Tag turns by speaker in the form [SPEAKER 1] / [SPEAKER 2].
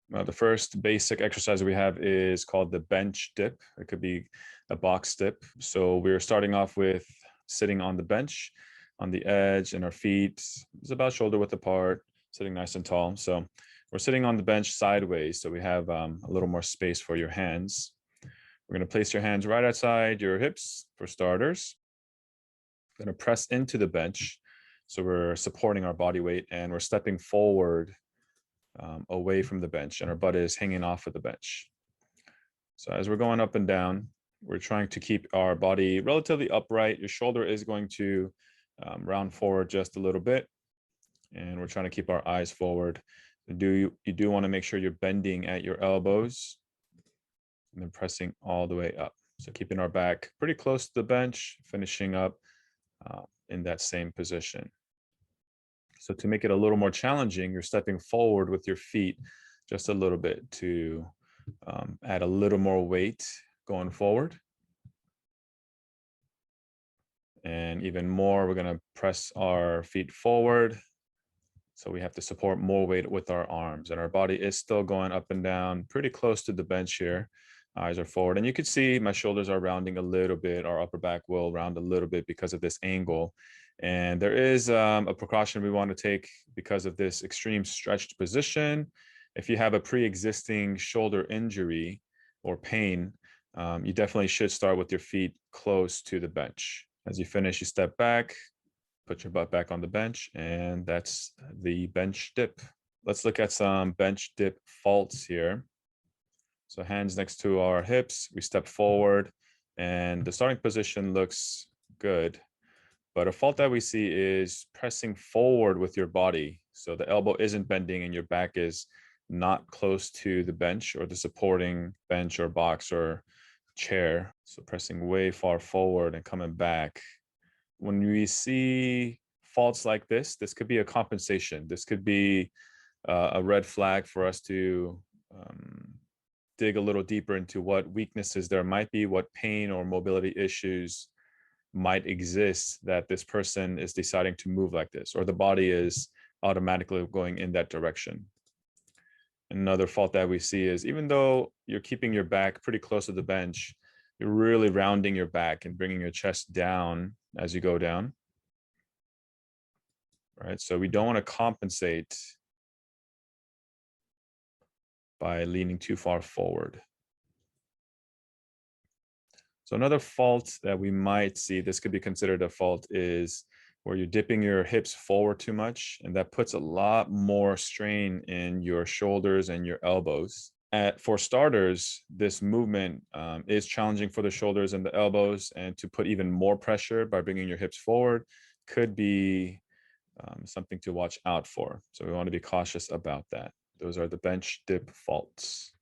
[SPEAKER 1] The first basic exercise we have is called the bench dip. It could be a box dip. So we're starting off with sitting on the bench on the edge, and our feet is about shoulder width apart, sitting nice and tall. So we're sitting on the bench sideways, so we have a little more space for your hands. We're going to place your hands right outside your hips for starters. Going to press into the bench. So we're supporting our body weight and we're stepping forward away from the bench, and our butt is hanging off of the bench. So as we're going up and down, we're trying to keep our body relatively upright. Your shoulder is going to round forward just a little bit, and we're trying to keep our eyes forward. You do want to make sure you're bending at your elbows and then pressing all the way up. So keeping our back pretty close to the bench, finishing up in that same position. So to make it a little more challenging, you're stepping forward with your feet just a little bit to add a little more weight going forward. And even more, we're going to press our feet forward. So we have to support more weight with our arms, and our body is still going up and down pretty close to the bench here. Eyes are forward, and you can see my shoulders are rounding a little bit. Our upper back will round a little bit because of this angle. And there is a precaution we want to take because of this extreme stretched position. If you have a pre-existing shoulder injury or pain, you definitely should start with your feet close to the bench. As you finish, you step back, put your butt back on the bench, and that's the bench dip. Let's look at some bench dip faults here. So hands next to our hips, we step forward, and the starting position looks good. But a fault that we see is pressing forward with your body. So the elbow isn't bending and your back is not close to the bench or the supporting bench or box or chair. So pressing way far forward and coming back. When we see faults like this could be a compensation. This could be a red flag for us to dig a little deeper into what weaknesses there might be, what pain or mobility issues might exist that this person is deciding to move like this, or the body is automatically going in that direction. Another fault that we see is even though you're keeping your back pretty close to the bench, you're really rounding your back and bringing your chest down as you go down. Right? So we don't want to compensate by leaning too far forward. So another fault that we might see, this could be considered a fault, is where you're dipping your hips forward too much, and that puts a lot more strain in your shoulders and your elbows. For starters, this movement is challenging for the shoulders and the elbows, and to put even more pressure by bringing your hips forward could be something to watch out for. So we want to be cautious about that. Those are the bench dip faults.